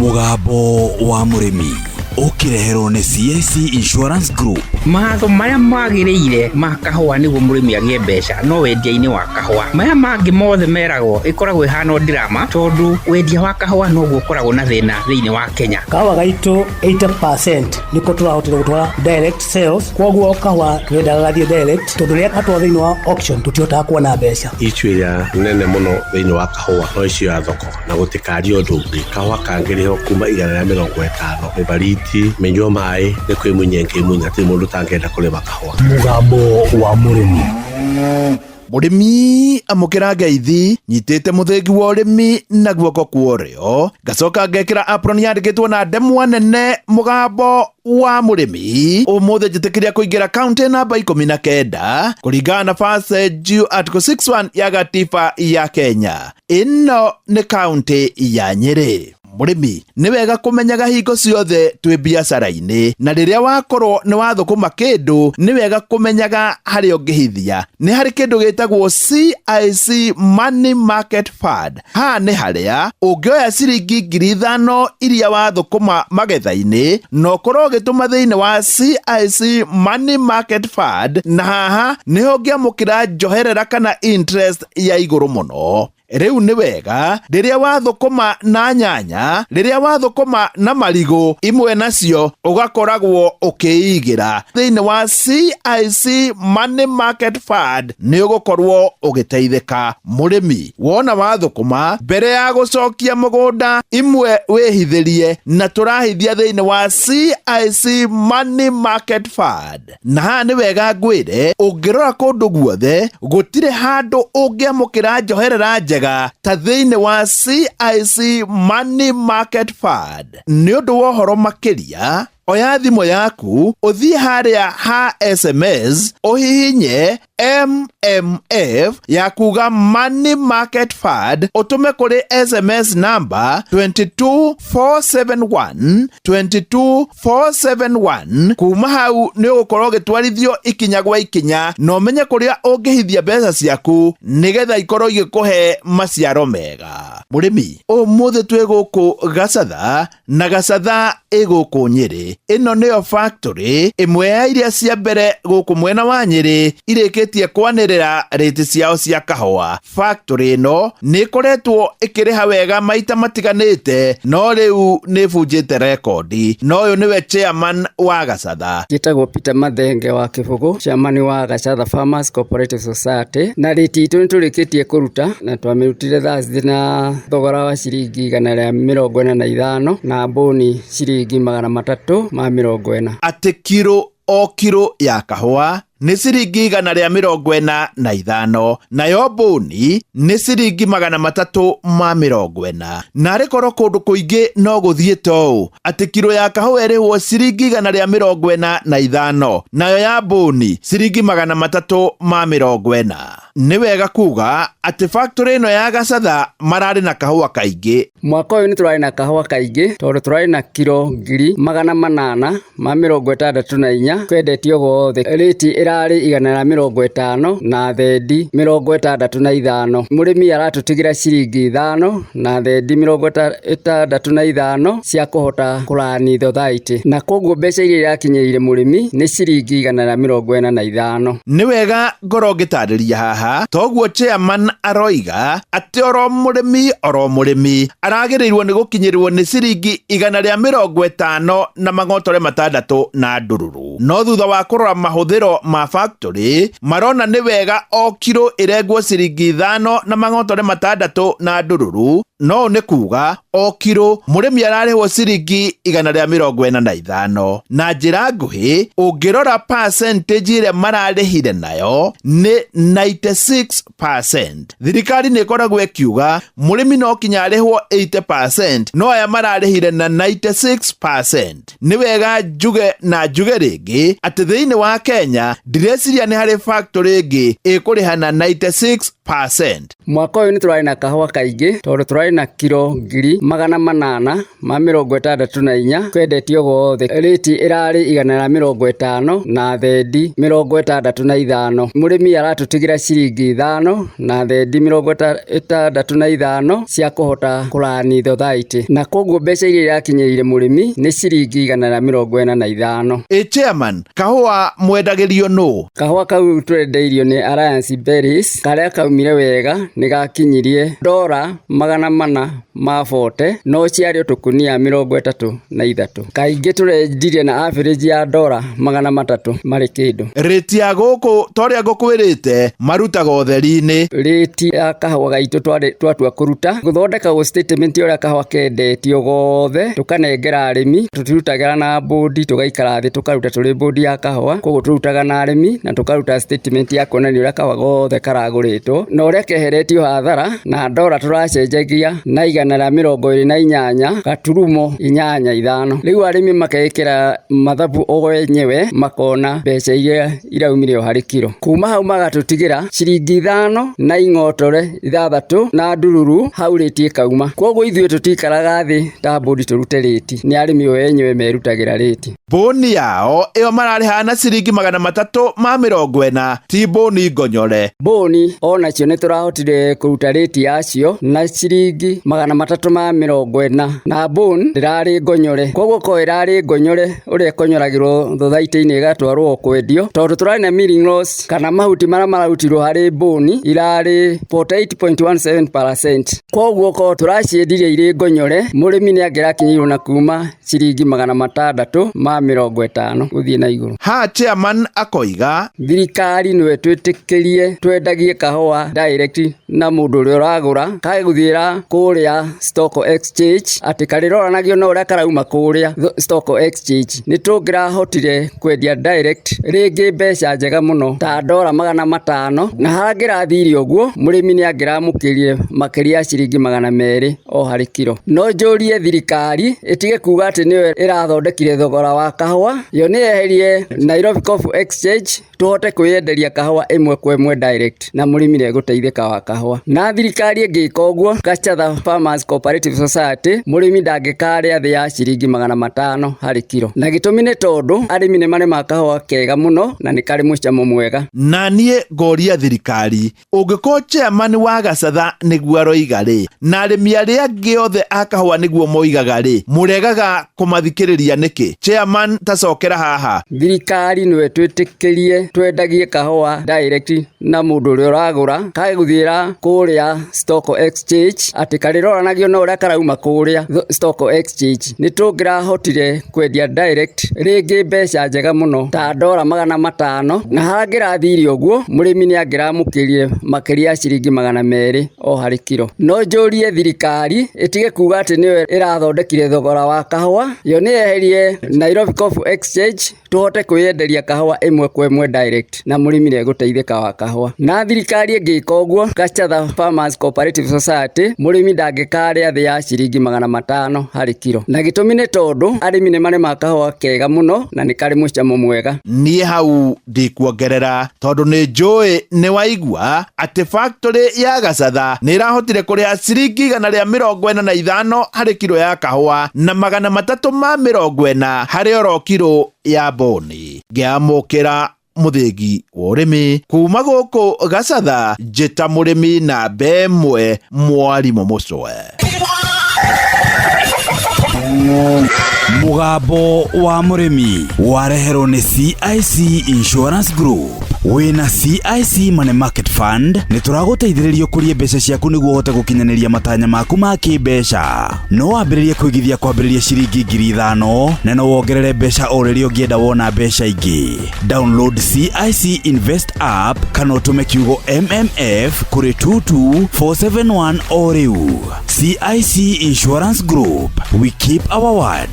Mugambo wa Murimi ukireherwo ni CIC Insurance Group. Maatho maria magiriire ma kahua niguo murimi agie mbeca no wendia-ini wa kahua maya mangi mothe meragwo ikoragwo ihana drama tondu wendia wa kahua no guo ukoragwo na thina thiini wa Kenya. Kahua gaitu 80% niko turahotera gutwara direct sales, koguo kahua twenda gathie direct tondu ria atwa thiini wa auction tutiotaga kuona mbeca. Ichwira nene muno thiini wa kahua no icio ya thoko na gutikari undu ungi kahua kangiriho kuma 150 ibariti menyo mai ne kwi munyenke munyati mundu tangenda kulima kahua. Mugambo wa Murimi. Murimi amukira ngeithi nyitite muthengi wa urimi na guoko kuorio gacoka ngekira apron yandikitwo na ndemwa nene Mugambo wa Murimi umuthe njitikiria kuingira county namba 19 kuringana na fase due article 61 ya gatiba ya Kenya. Ino ni county ya Nyeri. Murimi ni wega kumenyaga hingo ciothe twi biacara-ini na riria wakorwo ni wathukuma kindu ni wega kumenyaga hari ungihithia. Ni hari kindu gitagwo CIC Money Market Fund. Ha ni haria ungioya ciringi 5,000 iria wathukuma magetha-ini no korwo gituma thiini wa CIC Money Market Fund, na haha niho ngiamukira njoherera kana interest ya iguru muno. Riu ni wega riria wathukuma na nyanya, riria wathukuma na marigo, imwe nacio ugakoragwo ukiigira thiini wa CIC Money Market Fund ni ugukorwo ugiteithika. Murimi wona wathukuma mbere ya gucokia mugunda, imwe wihithirie na turahithia thiini wa CIC Money Market Fund. Na ha ni wega ngwire ungirora kundu guothe gutire handu ungiamukira njoherera ta thiini wa CIC Money Market Fund. Ni undu wa uhoro makiria oya thimu yaku uthie haria ha SMS uhihinye MMF ya kuga Money Market Fund utume kuri SMS number 22471 22471. kuma hau ni ugukorwo gitwarithio ikinya gwa ikinya no menye kuria ungihithia mbeca ciaku nigetha ikorwo igikuhe maciaro mega. Murimi umuthe twi guku Gacatha na Gacatha iguku Nyeri. Ino niyo factory imwe ya iria cia mbere guku mwena wa Nyeri irikitie kwanirira rate ciao cia kahua. Factory ino ni koretwo ikiriha wega maita matiganite no riu ni bunjite rekondi. No uyu niwe chairman wa Gacatha. Gitagwo Peter Mathenge wa Kibugu, chairman wa Gacatha Farmers Cooperative Society. Na rate itu niturikitie kuruta na twamirutire Thursday na thogora wa ciringi 145 na boni ciringi 340. Ati kiro ya kahua ni ciringi 145 nayo boni ni ciringi 340. na rikoro kundu kuingi no guthiete uu ati kiro ya kahua irihwo ciringi 145 nayo ya boni ciringi 340. Ni wega kuga ati factory ino ya Gacatha marari na kahua kaingi. Mwaka uyu ni turari na kahua kaingi tondu turari na kiro 864 kwendetio gothe. Rate irari 150 na thendi 65. Murimi aratutigira ciringi 5 na thendi 65 cia kuhota kurani thothaiti, na koguo mbeca iria irakinyirire murimi ni ciringi 145. Ni wega ngoro ngitariria haha toguo chairman aroiga ati oro murimi aragirirwo ni gukinyirirwo ni ciringi 150 na magotore 6 na ndururu. No thutha wa kurora mahuthiro ma factory marona ni wega o kiro iregwo ciringi 5 na magotore 6 na ndururu. No ni kuga o kiro murimi ararihwo ciringi 145. Na njira nguhi ungirora percentage iria mararihire nayo ni 96%. Thirikari ni ikoragwo ikiuga murimi no kinya arihwo 80%, no aya mararihire na 96%. Ni wega njuge ringi ati thiini wa Kenya ndireciria ni hari factory ingi ikuriha na 96%. 88%. Mwaka uyu ni turari na kahua kaingi tondu turari na kilo 864 kwendetio gothe. Rate irari 150 na thendi 65. Murimi aratutigira ciringi 5 na thendi 65 cia kuhota kurani thothaiti, na koguo mbeca iria irakinyirire murimi ni ciringi 145. Chairman, kahua mwendagirio no? Kahua kau twendeirio ni Alliance Berries karia kaumire wega ni gakinyirie $440 no ciario tukunia 33. Kaingi turendirie na average ya $300 mari kindu. Rate ya guku toria ngukwirite marutaga utheri-ini. Rate ya kahua gaitu twatua kuruta guthondeka go statement uria kahua kendetio gothe tukanengera arimi, tutirutagira na board, tugaikara thi tukaruta turi board ya kahua, koguo turutaga na arimi na tukaruta statement ya kuonania uria kahua gothe karaguritwo na uria keheretio hathara, na ndora turacenjagia na 128 gaturumo 85. Riu arimi makekera mathabu o enyewe makona mbeca iria iraumire hari kilo. Kuma hau magatutigira ciringi 5 na ingotore 6 na ndururu hau rate ikauma. Koguo ithuĩ tutikaraga thi ta board turute rate, ni arimi o enyewe merutagira rate. Boni yao iyo marariha na ciringi 340 ti boni ngonyore. Boni ona cio ni turahotire kuruta rate yacio na ciringi 340 na boni ndirari ngonyore. Koguo ko irari ngonyore uria konyoragirwo thothaiti-ini igatwarwo kwendio tondu turari na milling loss kana mahuti mara mararutirwo hari boni irari 48.17%. Koguo ko turaciendirie iri ngonyore murimi ni angirakinyirwo na kuma ciringi 650 guthie na iguru. Ha chairman akoiga thirikari niwe twitikirie twendagie kahua direct na mundu uria uragura kaguthiira kuria stock exchange ati kariroranagio na uria karauma kuria stock exchange. Ni tungirahotire kwendia direct ringi mbeca njega muno ta $500, na hangirathire uguo murimi ni angiramukirie makiria ciringi 200 o hari kilo. No njurie thirikari itige kuga ati niwe irathondekire thogora wa kahua, yo ni eherie Nairobi Coffee Exchange tuhote kuyenderia kahua imwe kwa imwe direct na murimi ni guteithika wa kahua. Na thirikari ngika uguo Gachatha Farmers Cooperative Society murimi ndangikaria thi ya ciringi 500 hari kilo, na gitumi ni tondu arimi ni marema kahua kega muno na ni kari mucamo mwega. Na nie ngoria thirikari ungiko chairman wa Gachatha niguo aroiga ri na arimi aria angi othe akahua niguo moigaga ri muregaga kumathikiriria niki? Chairman tacokera haha. Thirikari niwe twitikirie twendagie kahua direct na mundu uria uragura kaguthiira kuria stock exchange ati kariroranagio na uria karauma kuria stock exchange. Ni tungirahotire kwendia direct ringi mbeca njega muno ta $500, na hangirathire uguo murimi ni angiramukirie makiria ciringi 200 o hari kilo. No njurie thirikari itige kuga ati niwe irathondekire thogora wa kahua, yo ni eherie Nairobi Coffee Exchange tuhote kuyenderia kahua imwe kwa imwe direct na murimi ni guteithika wa kahua. Na thirikari ngika uguo Gachatha Farmers Cooperative Society murimi ndangikaria thi ya ciringi 500 hari kilo, na gitumi ni tondu arimi ni marema kahua kega muno na ni kari mucamo mwega. Nie hau ndikuongerera tondu ni njui ni waigua ati factory ya Gachatha ni irahotire kuria ciringi 145 hari kilo ya kahua na 340 hari oro kilo ya boni. Ngiamukira muthigi wa urimi kuma guku Gacatha njita murimi na bemwe Mwarimũ Mũcwe. Mugambo wa murimi wareherwo ni CIC Insurance Group. Wina CIC Money Market Fund ni turaguteithiriria kuria mbeca ciaku niguo uhote gukinyaniria matanya maku ma kimbeca. No wambiririe kuigithia kwambiriria ciringi 5,000 na no wongerere mbeca o riria ungienda wona mbeca ingi. Download CIC Invest app kana utume kiugo MMF kuri 22471 o riu. CIC Insurance Group, we keep our word.